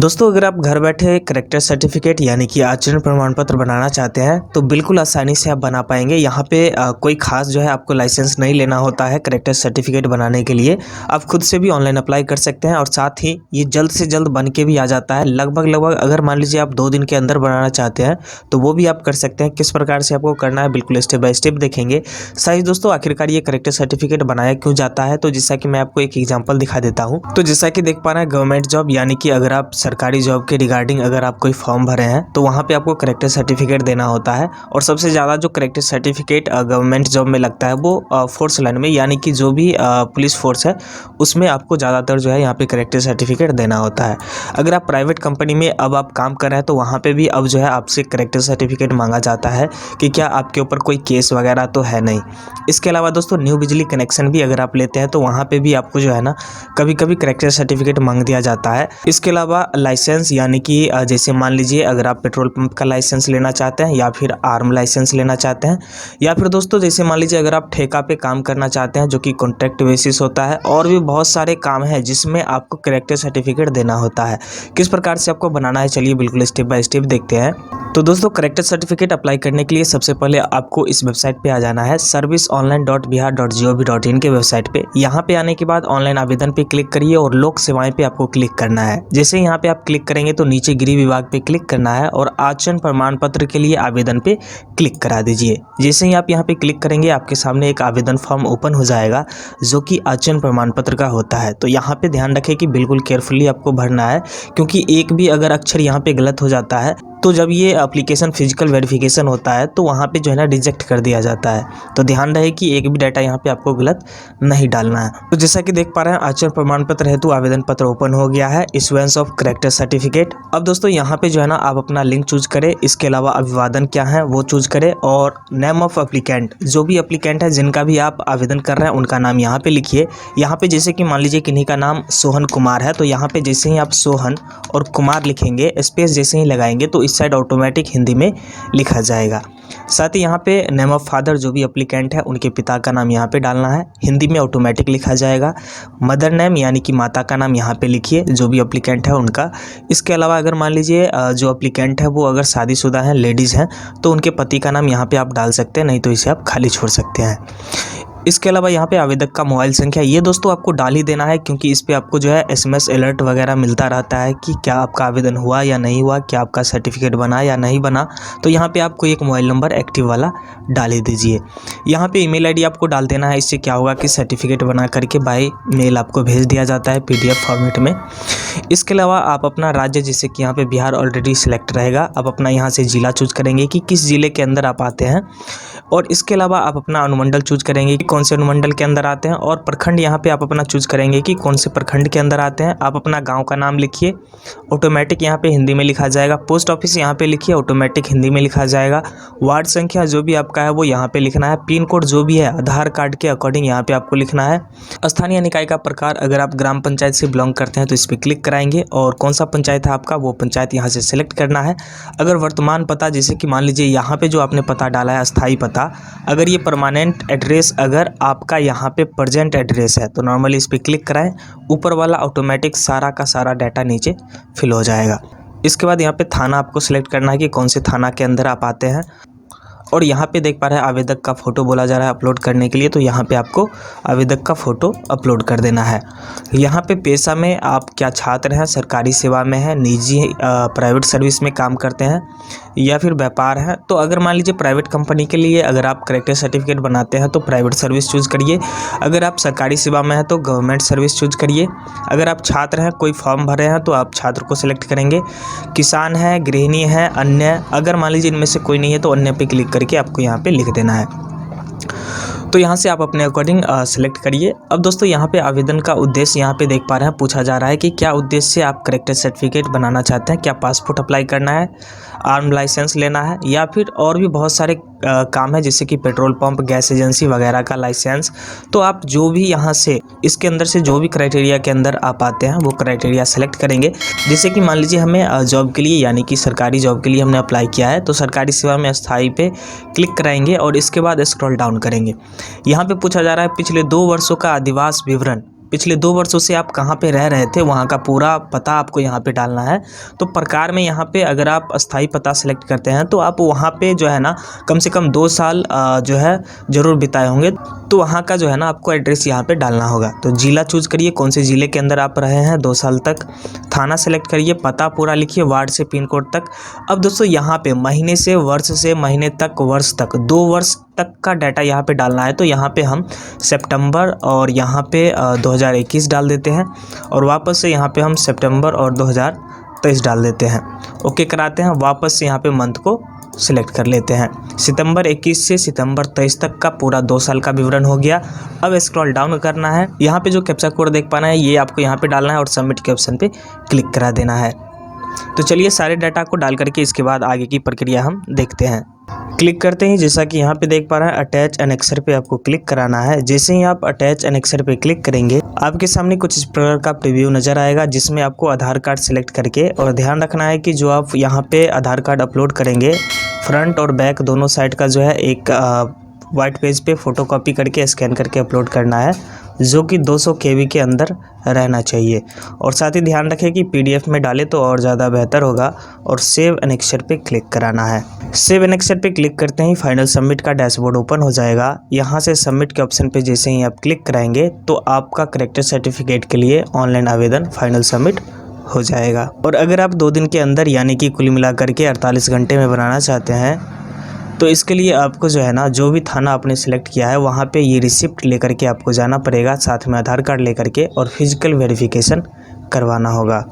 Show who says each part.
Speaker 1: दोस्तों अगर आप घर बैठे करेक्टर सर्टिफिकेट यानी कि आचरण प्रमाण पत्र बनाना चाहते हैं तो बिल्कुल आसानी से आप बना पाएंगे। यहाँ पे कोई खास जो है आपको लाइसेंस नहीं लेना होता है करेक्टर सर्टिफिकेट बनाने के लिए। आप खुद से भी ऑनलाइन अप्लाई कर सकते हैं और साथ ही ये जल्द से जल्द बन के भी आ जाता है। लगभग अगर मान लीजिए आप 2 दिन के अंदर बनाना चाहते हैं तो वो भी आप कर सकते हैं। किस प्रकार से आपको करना है बिल्कुल स्टेप बाय स्टेप देखेंगे। साइज दोस्तों आखिरकार ये करेक्टर सर्टिफिकेट बनाया क्यों जाता है, तो जैसा कि मैं आपको एक एग्जाम्पल दिखा देता हूँ। तो जैसा कि देख पा रहे हैं गवर्नमेंट जॉब यानी कि अगर आप सरकारी जॉब के रिगार्डिंग अगर आप कोई फॉर्म भरे हैं तो वहाँ पे आपको करेक्टर सर्टिफिकेट देना होता है। और सबसे ज़्यादा जो करेक्टर सर्टिफिकेट गवर्नमेंट जॉब में लगता है वो फोर्स लाइन में यानी कि जो भी पुलिस फोर्स है उसमें आपको ज़्यादातर जो है यहाँ पे करेक्टर सर्टिफिकेट देना होता है। अगर आप प्राइवेट कंपनी में अब आप काम कर रहे हैं तो वहाँ पे भी अब जो है आपसे करेक्टर सर्टिफिकेट मांगा जाता है कि क्या आपके ऊपर कोई केस वगैरह तो है नहीं। इसके अलावा दोस्तों न्यू बिजली कनेक्शन भी अगर आप लेते हैं तो वहाँ पे भी आपको जो है ना कभी कभी करेक्टर सर्टिफिकेट मांग दिया जाता है। इसके अलावा लाइसेंस यानी कि जैसे मान लीजिए अगर आप पेट्रोल पंप का लाइसेंस लेना चाहते हैं या फिर आर्म लाइसेंस लेना चाहते हैं या फिर दोस्तों जैसे मान लीजिए अगर आप ठेका पे काम करना चाहते हैं जो कि कॉन्ट्रैक्ट बेसिस होता है, और भी बहुत सारे काम हैं जिसमें आपको करेक्टर सर्टिफिकेट देना होता है। किस प्रकार से आपको बनाना है चलिए बिल्कुल स्टेप बाय स्टेप देखते हैं। तो दोस्तों करेक्टर सर्टिफिकेट अप्लाई करने के लिए सबसे पहले आपको इस वेबसाइट पे आ जाना है serviceonline.bihar.gov.in के वेबसाइट पे। यहाँ पे आने के बाद ऑनलाइन आवेदन पे क्लिक करिए और लोक सेवाएं पे आपको क्लिक करना है। जैसे यहाँ पे आप क्लिक करेंगे तो नीचे गृह विभाग पे क्लिक करना है और आचरण प्रमाण पत्र के लिए आवेदन पे क्लिक करा दीजिए। जैसे ही आप यहाँ पे क्लिक करेंगे आपके सामने एक आवेदन फॉर्म ओपन हो जाएगा जो कि आचरण प्रमाण पत्र का होता है। तो यहाँ पे ध्यान रखें कि बिल्कुल केयरफुली आपको भरना है, क्योंकि एक भी अगर अक्षर यहाँ पे गलत हो जाता है तो जब ये एप्लीकेशन फिजिकल वेरिफिकेशन होता है तो वहाँ पे जो है ना रिजेक्ट कर दिया जाता है। तो ध्यान रहे कि एक भी डाटा यहाँ पे आपको गलत नहीं डालना है। तो जैसा कि देख पा रहे हैं आचरण प्रमाण पत्र हेतु आवेदन पत्र ओपन हो गया है, इश्यूएंस ऑफ करेक्टर सर्टिफिकेट। अब दोस्तों यहाँ पे जो है ना आप अपना लिंक चूज करें। इसके अलावा अभिवादन क्या है वो चूज करें और नेम ऑफ एप्लीकेंट, जो भी एप्लीकेंट है जिनका भी आप आवेदन कर रहे हैं उनका नाम यहाँ पे लिखिए। यहाँ पे जैसे कि मान लीजिए किन्हीं का नाम सोहन कुमार है तो यहाँ पे जैसे ही आप सोहन और कुमार लिखेंगे स्पेस जैसे ही लगाएंगे तो इस साइड ऑटोमेटिक हिंदी में लिखा जाएगा। साथ ही यहाँ पे नेम ऑफ फादर जो भी एप्लीकेंट है उनके पिता का नाम यहाँ पे डालना है, हिंदी में ऑटोमेटिक लिखा जाएगा। मदर नेम यानी कि माता का नाम यहाँ पे लिखिए जो भी एप्लीकेंट है उनका। इसके अलावा अगर मान लीजिए जो एप्लीकेंट है वो अगर शादीशुदा हैं, लेडीज़ हैं, तो उनके पति का नाम यहाँ पे आप डाल सकते हैं, नहीं तो इसे आप खाली छोड़ सकते हैं। इसके अलावा यहाँ पे आवेदक का मोबाइल संख्या ये दोस्तों आपको डाल ही देना है, क्योंकि इस पे आपको जो है SMS अलर्ट वगैरह मिलता रहता है कि क्या आपका आवेदन हुआ या नहीं हुआ, क्या आपका सर्टिफिकेट बना या नहीं बना। तो यहाँ पे आपको एक मोबाइल नंबर एक्टिव वाला डाल ही दीजिए। यहाँ पे ईमेल आईडी आपको डाल देना है। इससे क्या होगा कि सर्टिफिकेट बना करके बाय मेल आपको भेज दिया जाता है PDF फॉर्मेट में। इसके अलावा आप अपना राज्य, जैसे कि यहाँ पे बिहार ऑलरेडी सिलेक्ट रहेगा, आप अपना यहाँ से जिला चूज करेंगे कि किस जिले के अंदर आप आते हैं। और इसके अलावा आप अपना अनुमंडल चूज करेंगे कि कौन से अनुमंडल के अंदर आते हैं, और प्रखंड यहाँ पे आप अपना चूज करेंगे कि कौन से प्रखंड के अंदर आते हैं। आप अपना गांव का नाम लिखिए, ऑटोमेटिक यहाँ पे हिंदी में लिखा जाएगा। पोस्ट ऑफिस यहाँ पे लिखिए, ऑटोमेटिक हिंदी में लिखा जाएगा। वार्ड संख्या जो भी आपका है वो यहाँ पे लिखना है। पिन कोड जो भी है आधार कार्ड के अकॉर्डिंग यहाँ पे आपको लिखना है। स्थानीय निकाय का प्रकार, अगर आप ग्राम पंचायत से बिलोंग करते हैं तो इस पर क्लिक कराएंगे और कौन सा पंचायत है आपका वो पंचायत यहाँ से सिलेक्ट करना है। अगर वर्तमान पता, जैसे कि मान लीजिए यहाँ पे जो आपने पता डाला है अस्थायी पता, अगर ये परमानेंट एड्रेस अगर आपका यहाँ पे प्रेजेंट एड्रेस है तो नॉर्मली इस पर क्लिक कराएं। ऊपर वाला ऑटोमेटिक सारा का सारा डाटा नीचे फिल हो जाएगा। इसके बाद यहाँ पे थाना आपको सिलेक्ट करना है कि कौन से थाना के अंदर आप आते हैं। और यहाँ पे देख पा रहे हैं आवेदक का फ़ोटो बोला जा रहा है अपलोड करने के लिए, तो यहाँ पे आपको आवेदक का फ़ोटो अपलोड कर देना है। यहाँ पे पेशा में आप क्या छात्र हैं, सरकारी सेवा में हैं, निजी प्राइवेट सर्विस में काम करते हैं या फिर व्यापार है। तो अगर मान लीजिए प्राइवेट कंपनी के लिए अगर आप करेक्टर सर्टिफिकेट बनाते हैं तो प्राइवेट सर्विस चूज़ करिए। अगर आप सरकारी सेवा में हैं तो गवर्नमेंट सर्विस चूज़ करिए। अगर आप छात्र हैं, कोई फॉर्म भरे हैं तो आप छात्र को सिलेक्ट करेंगे। किसान है, गृहिणी है, अन्य, अगर मान लीजिए इनमें से कोई नहीं है तो अन्य पे क्लिक करके आपको यहाँ पे लिख देना है। तो यहाँ से आप अपने अकॉर्डिंग सेलेक्ट करिए। अब दोस्तों यहाँ पे आवेदन का उद्देश्य यहाँ पे देख पा रहे हैं, पूछा जा रहा है कि क्या उद्देश्य से आप करेक्टर सर्टिफिकेट बनाना चाहते हैं। क्या पासपोर्ट अप्लाई करना है, आर्म लाइसेंस लेना है, या फिर और भी बहुत सारे काम है जैसे कि पेट्रोल पंप, गैस एजेंसी वगैरह का लाइसेंस। तो आप जो भी यहाँ से इसके अंदर से जो भी क्राइटेरिया के अंदर आप आते हैं वो क्राइटेरिया सेलेक्ट करेंगे। जैसे कि मान लीजिए हमें जॉब के लिए यानी कि सरकारी जॉब के लिए हमने अप्लाई किया है तो सरकारी सेवा में अस्थायी पे क्लिक कराएंगे और इसके बाद स्क्रॉल डाउन करेंगे। यहाँ पे पूछा जा रहा है पिछले 2 वर्षों का अधिवास विवरण पिछले 2 वर्षों से आप कहाँ पे रह रहे थे वहाँ का पूरा पता आपको यहाँ पे डालना है। तो प्रकार में यहाँ पे अगर आप अस्थाई पता सेलेक्ट करते हैं तो आप वहाँ पे जो है ना कम से कम 2 साल जो है ज़रूर बिताए होंगे, तो वहाँ का जो है ना आपको एड्रेस यहाँ पे डालना होगा। तो जिला चूज़ करिए, कौन से ज़िले के अंदर आप रहे हैं 2 साल तक। थाना सेलेक्ट करिए, पता पूरा लिखिए, वार्ड से पिन कोड तक। अब दोस्तों यहाँ पे महीने से वर्ष से महीने तक वर्ष तक 2 वर्ष तक का डाटा यहाँ पे डालना है। तो यहाँ पे हम सितंबर और यहाँ पे 2021 डाल देते हैं और वापस से यहाँ पे हम सितंबर और 2023 डाल देते हैं। ओके कराते हैं, वापस से यहाँ पे मंथ को सिलेक्ट कर लेते हैं। सितंबर 21 से सितंबर 23 तक का पूरा 2 साल का विवरण हो गया। अब स्क्रॉल डाउन करना है, यहाँ पे जो कैप्चा कोड देख पाना है ये आपको यहाँ पे डालना है और सबमिट के ऑप्शन पे क्लिक करा देना है। तो चलिए सारे डाटा को डाल करके इसके बाद आगे की प्रक्रिया हम देखते हैं। क्लिक करते ही जैसा कि यहाँ पे देख पा रहे हैं अटैच एनेक्सर पे आपको क्लिक कराना है। जैसे ही आप अटैच एनेक्सर पे क्लिक करेंगे आपके सामने कुछ इस प्रकार का प्रीव्यू नज़र आएगा, जिसमें आपको आधार कार्ड सेलेक्ट करके और ध्यान रखना है कि जो आप यहाँ पे आधार कार्ड अपलोड करेंगे फ्रंट और बैक दोनों साइड का जो है एक वाइट पेज पे फ़ोटोकॉपी करके स्कैन करके अपलोड करना है, जो कि 200 KB के अंदर रहना चाहिए। और साथ ही ध्यान रखें कि PDF में डालें तो और ज़्यादा बेहतर होगा। और सेव एनेक्सर पे क्लिक कराना है। सेव एनेक्सर पे क्लिक करते ही फाइनल सबमिट का डैशबोर्ड ओपन हो जाएगा। यहाँ से सबमिट के ऑप्शन पे जैसे ही आप क्लिक कराएंगे तो आपका करेक्टर सर्टिफिकेट के लिए ऑनलाइन आवेदन फाइनल सबमिट हो जाएगा। और अगर आप 2 दिन के अंदर यानी कि कुल मिलाकर के 48 घंटे में बनाना चाहते हैं तो इसके लिए आपको जो है ना जो भी थाना आपने सेलेक्ट किया है वहाँ पे ये रिसिप्ट लेकर के आपको जाना पड़ेगा, साथ में आधार कार्ड लेकर के और फिजिकल वेरिफिकेशन करवाना होगा।